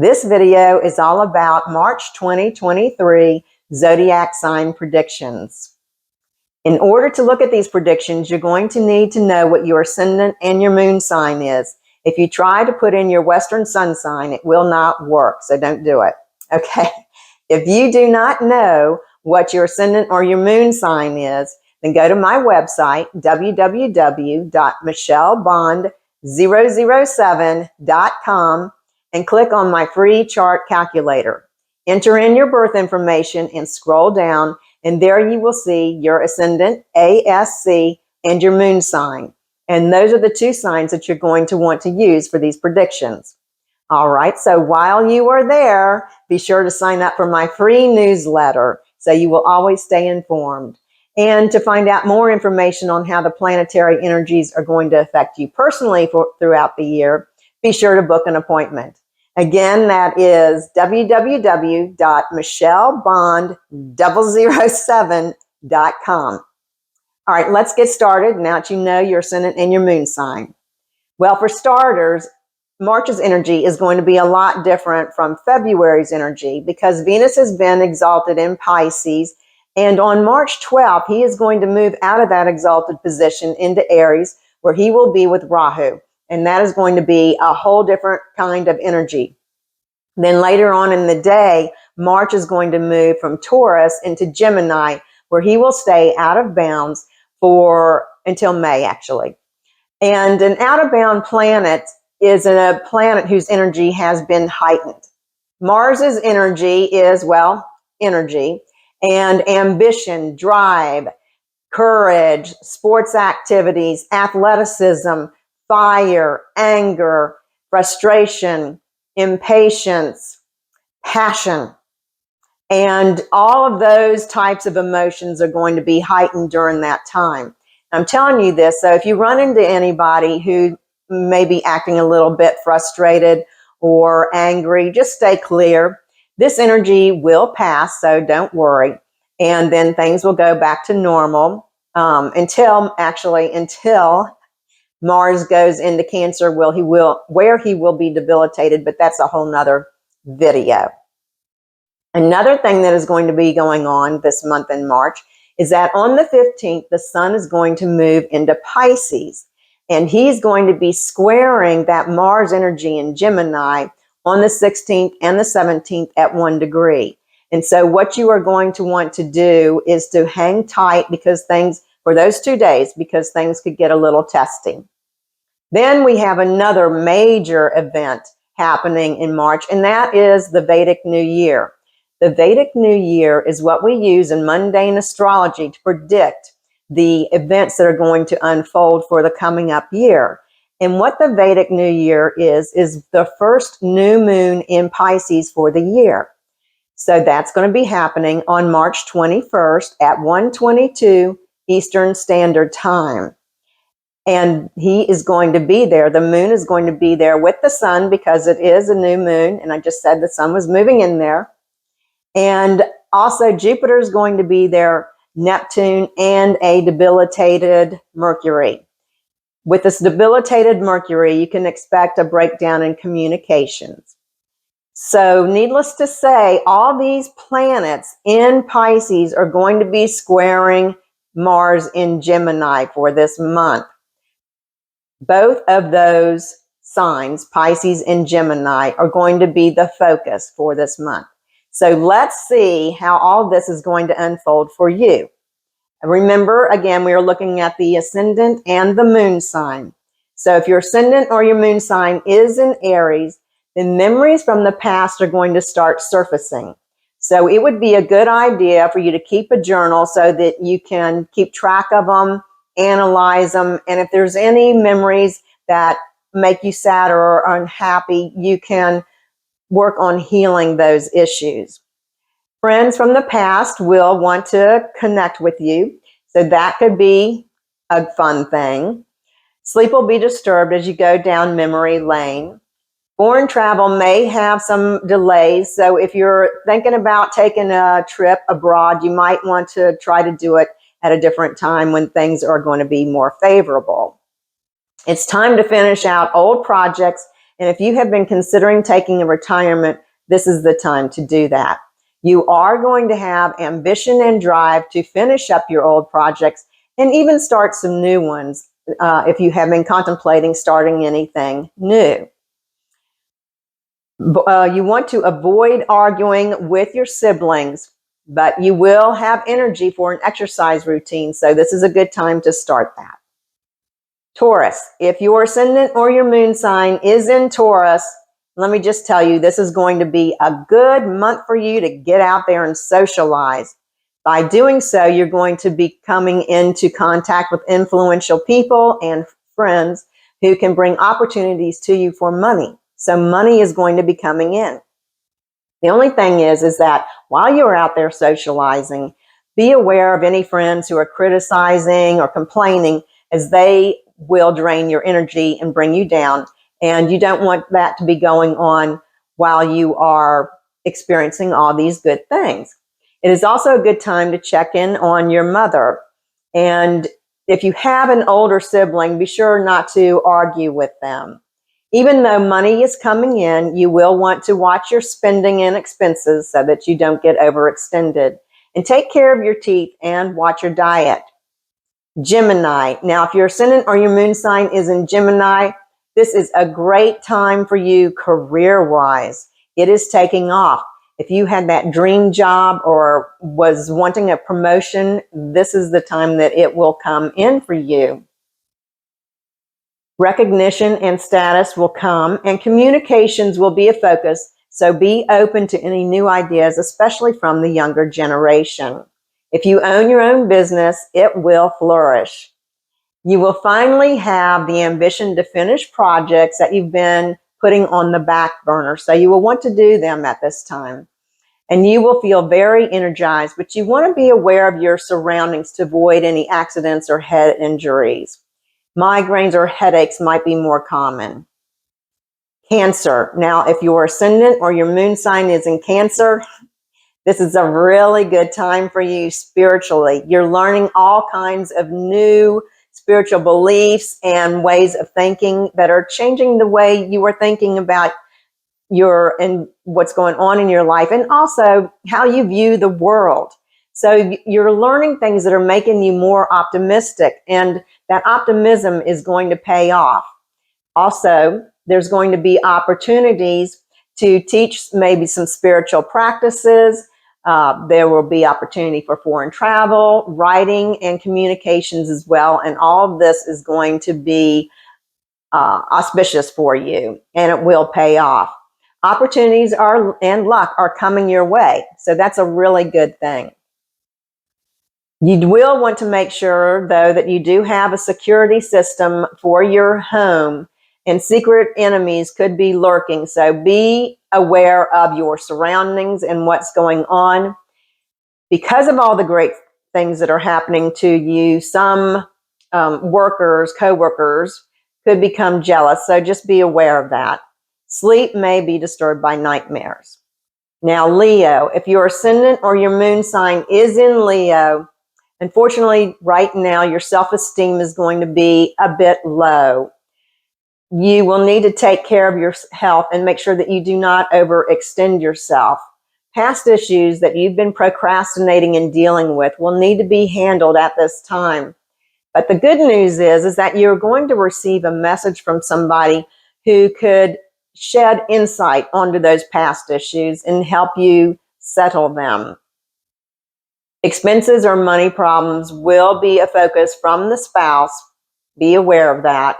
This video is all about March 2023 Zodiac sign predictions. In order to look at these predictions, you're going to need to know what your ascendant and your moon sign is. If you try to put in your Western sun sign, it will not work, so don't do it. Okay? If you do not know what your ascendant or your moon sign is, then go to my website, www.michellebond007.com, and click on my free chart calculator. Enter in your birth information and scroll down, and there you will see your ascendant, ASC, and your moon sign. And those are the two signs that you're going to want to use for these predictions. All right, so while you are there, be sure to sign up for my free newsletter so you will always stay informed. And to find out more information on how the planetary energies are going to affect you personally throughout the year, be sure to book an appointment. Again, that is www.michellebond007.com. All right, let's get started now that you know your ascendant and your moon sign. Well, for starters, March's energy is going to be a lot different from February's energy because Venus has been exalted in Pisces, and on March 12th, he is going to move out of that exalted position into Aries, where he will be with Rahu, and that is going to be a whole different kind of energy. Then later on in the day, March is going to move from Taurus into Gemini, where he will stay out of bounds until May, actually. And an out-of-bound planet is a planet whose energy has been heightened. Mars's energy is, well, energy and ambition, drive, courage, sports activities, athleticism, fire, anger, frustration, impatience, passion. And all of those types of emotions are going to be heightened during that time. I'm telling you this, so if you run into anybody who may be acting a little bit frustrated or angry, just stay clear. This energy will pass, so don't worry. And then things will go back to normal until Mars goes into Cancer, where he will be debilitated, but that's a whole nother video. Another thing that is going to be going on this month in March is that on the 15th, the sun is going to move into Pisces. And he's going to be squaring that Mars energy in Gemini on the 16th and the 17th at 1 degree. And so what you are going to want to do is to hang tight for those 2 days, because things could get a little testy. Then we have another major event happening in March, and that is the Vedic New Year. The Vedic New Year is what we use in mundane astrology to predict the events that are going to unfold for the coming up year. And what the Vedic New Year is the first new moon in Pisces for the year. So that's going to be happening on March 21st at 1:22 Eastern Standard Time. And he is going to be there. The moon is going to be there with the sun because it is a new moon. And I just said the sun was moving in there. And also Jupiter is going to be there, Neptune, and a debilitated Mercury. With this debilitated Mercury, you can expect a breakdown in communications. So needless to say, all these planets in Pisces are going to be squaring Mars in Gemini for this month. Both of those signs, Pisces and Gemini, are going to be the focus for this month. So let's see how all this is going to unfold for you. Remember, again, we are looking at the ascendant and the moon sign. So if your ascendant or your moon sign is in Aries, then memories from the past are going to start surfacing. So it would be a good idea for you to keep a journal so that you can keep track of them, analyze them, and if there's any memories that make you sad or unhappy, you can work on healing those issues. Friends from the past will want to connect with you, so that could be a fun thing. Sleep will be disturbed as you go down memory lane. Foreign travel may have some delays, so if you're thinking about taking a trip abroad, you might want to try to do it at a different time when things are going to be more favorable. It's time to finish out old projects And if you have been considering taking a retirement, this is the time to do that. You are going to have ambition and drive to finish up your old projects and even start some new ones if you have been contemplating starting anything new. You want to avoid arguing with your siblings, but you will have energy for an exercise routine, so this is a good time to start that. Taurus, if your ascendant or your moon sign is in Taurus, let me just tell you, this is going to be a good month for you to get out there and socialize. By doing so, you're going to be coming into contact with influential people and friends who can bring opportunities to you for money. So money is going to be coming in. The only thing is that while you're out there socializing, be aware of any friends who are criticizing or complaining, as they will drain your energy and bring you down. And you don't want that to be going on while you are experiencing all these good things. It is also a good time to check in on your mother. And if you have an older sibling, be sure not to argue with them. Even though money is coming in, you will want to watch your spending and expenses so that you don't get overextended. And take care of your teeth and watch your diet. Gemini. Now, if your ascendant or your moon sign is in Gemini, this is a great time for you career-wise. It is taking off. If you had that dream job or was wanting a promotion, this is the time that it will come in for you. Recognition and status will come, and communications will be a focus, so be open to any new ideas, especially from the younger generation. If you own your own business, it will flourish. You will finally have the ambition to finish projects that you've been putting on the back burner, so you will want to do them at this time. And you will feel very energized, but you want to be aware of your surroundings to avoid any accidents or head injuries. Migraines or headaches might be more common. Cancer. Now, if your ascendant or your moon sign is in Cancer, this is a really good time for you spiritually. You're learning all kinds of new spiritual beliefs and ways of thinking that are changing the way you are thinking about and what's going on in your life, and also how you view the world. So you're learning things that are making you more optimistic, and that optimism is going to pay off. Also, there's going to be opportunities to teach maybe some spiritual practices. There will be opportunity for foreign travel, writing, and communications as well. And all of this is going to be auspicious for you, and it will pay off. Opportunities and luck are coming your way. So that's a really good thing. You will want to make sure, though, that you do have a security system for your home, and secret enemies could be lurking. So be aware of your surroundings and what's going on. Because of all the great things that are happening to you, some co-workers could become jealous. So just be aware of that. Sleep may be disturbed by nightmares. Now, Leo, if your ascendant or your moon sign is in Leo, unfortunately, right now, your self-esteem is going to be a bit low. You will need to take care of your health and make sure that you do not overextend yourself. Past issues that you've been procrastinating and dealing with will need to be handled at this time. But the good news is that you're going to receive a message from somebody who could shed insight onto those past issues and help you settle them. Expenses or money problems will be a focus from the spouse. Be aware of that.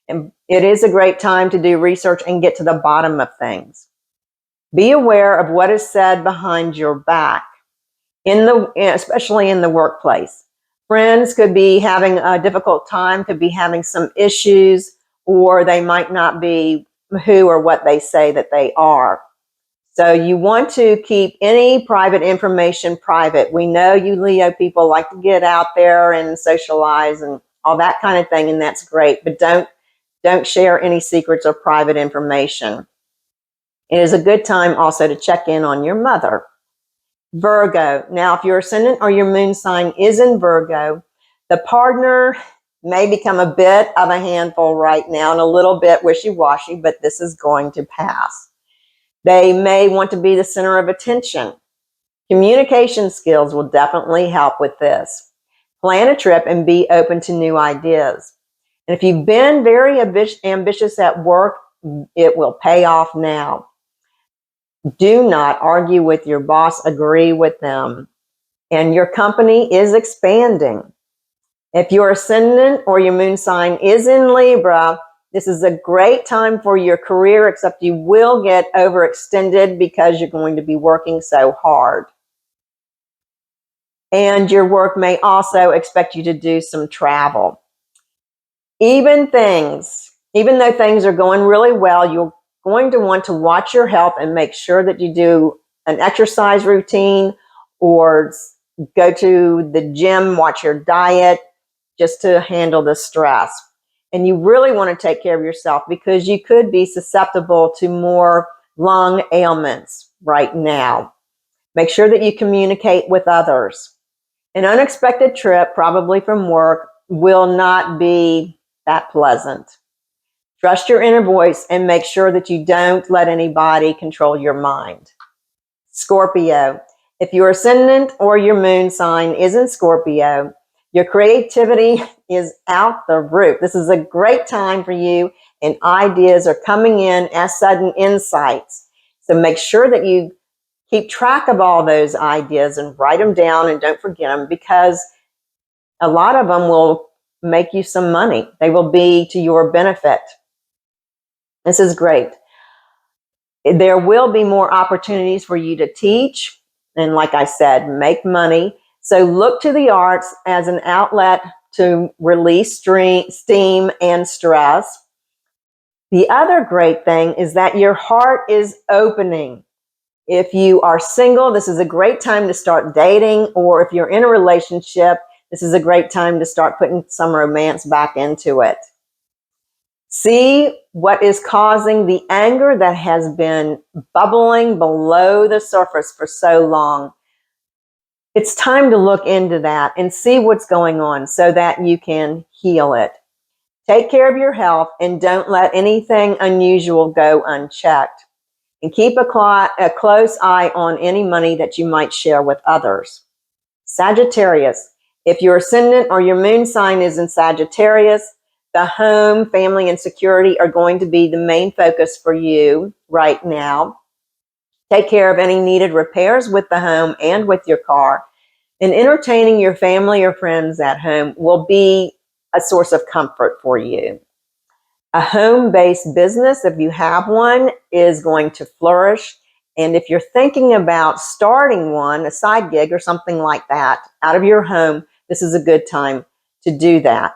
And it is a great time to do research and get to the bottom of things. Be aware of what is said behind your back, especially in the workplace. Friends could be having a difficult time, could be having some issues, or they might not be who or what they say that they are. So you want to keep any private information private. We know you Leo people like to get out there and socialize and all that kind of thing, and that's great, but don't share any secrets or private information. It is a good time also to check in on your mother. Virgo. Now, if your ascendant or your moon sign is in Virgo, the partner may become a bit of a handful right now and a little bit wishy-washy, but this is going to pass. They may want to be the center of attention. Communication skills will definitely help with this. Plan a trip and be open to new ideas. And if you've been very ambitious at work, it will pay off now. Do not argue with your boss, agree with them. And your company is expanding. If your ascendant or your moon sign is in Libra, this is a great time for your career, except you will get overextended because you're going to be working so hard. And your work may also expect you to do some travel. Even though things are going really well, you're going to want to watch your health and make sure that you do an exercise routine or go to the gym, watch your diet, just to handle the stress. And you really want to take care of yourself because you could be susceptible to more lung ailments right now. Make sure that you communicate with others. An unexpected trip, probably from work, will not be that pleasant. Trust your inner voice and make sure that you don't let anybody control your mind. Scorpio, if your ascendant or your moon sign is in Scorpio, your creativity is out the roof. This is a great time for you, and ideas are coming in as sudden insights. So make sure that you keep track of all those ideas and write them down and don't forget them, because a lot of them will make you some money. They will be to your benefit. This is great. There will be more opportunities for you to teach and, like I said, make money. So look to the arts as an outlet to release steam and stress. The other great thing is that your heart is opening. If you are single, this is a great time to start dating, or if you're in a relationship, this is a great time to start putting some romance back into it. See what is causing the anger that has been bubbling below the surface for so long. It's time to look into that and see what's going on so that you can heal it. Take care of your health and don't let anything unusual go unchecked. And keep a close eye on any money that you might share with others. Sagittarius, if your ascendant or your moon sign is in Sagittarius, the home, family, and security are going to be the main focus for you right now. Take care of any needed repairs with the home and with your car. And entertaining your family or friends at home will be a source of comfort for you. A home-based business, if you have one, is going to flourish. And if you're thinking about starting one, a side gig or something like that, out of your home, this is a good time to do that.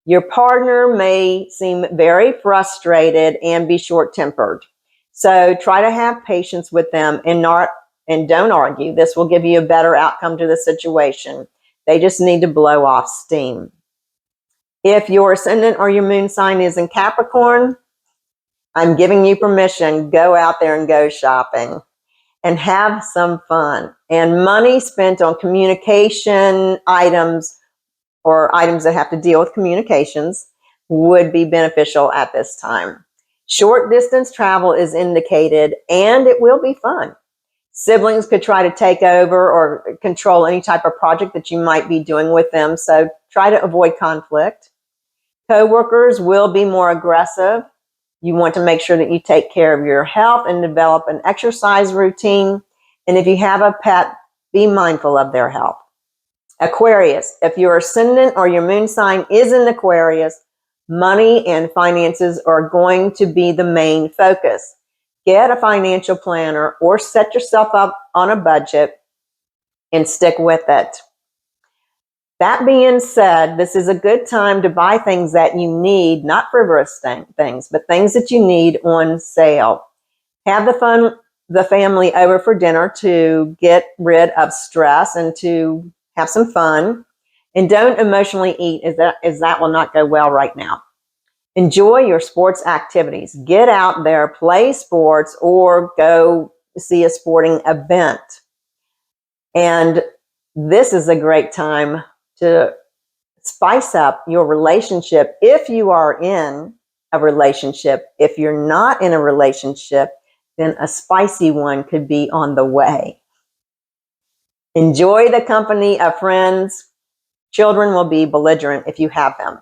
Your partner may seem very frustrated and be short-tempered. So try to have patience with them and don't argue. This will give you a better outcome to the situation. They just need to blow off steam. If your ascendant or your moon sign is in Capricorn, I'm giving you permission. Go out there and go shopping and have some fun. And money spent on communication items or items that have to deal with communications would be beneficial at this time. Short distance travel is indicated, and it will be fun. Siblings could try to take over or control any type of project that you might be doing with them, so try to avoid conflict. Coworkers will be more aggressive. You want to make sure that you take care of your health and develop an exercise routine. And if you have a pet, be mindful of their health. Aquarius, if your ascendant or your moon sign is in Aquarius, money and finances are going to be the main focus. Get a financial planner or set yourself up on a budget and stick with it. That being said, this is a good time to buy things that you need, not frivolous things, but things that you need on sale. Have the family over for dinner to get rid of stress and to have some fun. And don't emotionally eat, as that will not go well right now. Enjoy your sports activities. Get out there, play sports, or go see a sporting event. And this is a great time to spice up your relationship if you are in a relationship. If you're not in a relationship, then a spicy one could be on the way. Enjoy the company of friends. Children will be belligerent if you have them.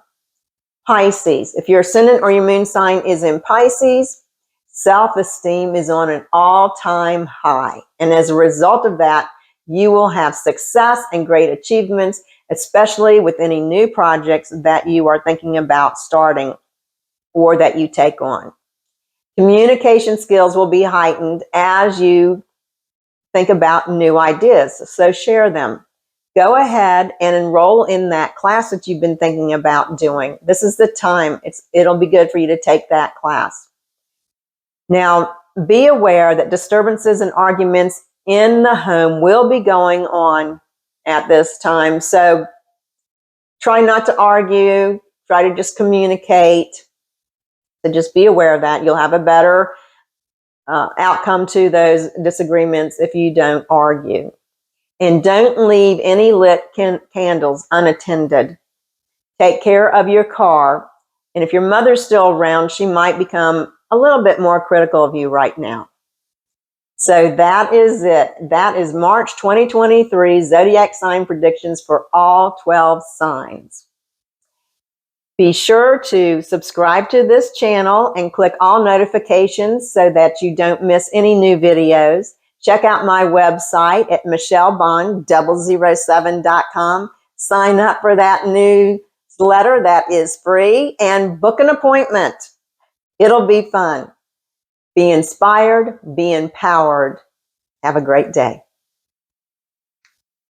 Pisces, if your ascendant or your moon sign is in Pisces, self-esteem is on an all-time high. And as a result of that, you will have success and great achievements, especially with any new projects that you are thinking about starting or that you take on. Communication skills will be heightened as you think about new ideas, so share them. Go ahead and enroll in that class that you've been thinking about doing. This is the time. It'll be good for you to take that class. Now, be aware that disturbances and arguments in the home will be going on at this time. So try not to argue. Try to just communicate. So just be aware of that. You'll have a better outcome to those disagreements if you don't argue. And don't leave any lit candles unattended. Take care of your car. And if your mother's still around, she might become a little bit more critical of you right now. So that is it. That is March 2023 Zodiac sign predictions for all 12 signs. Be sure to subscribe to this channel and click all notifications so that you don't miss any new videos. Check out my website at michellebond007.com. Sign up for that newsletter that is free and book an appointment. It'll be fun. Be inspired, be empowered. Have a great day.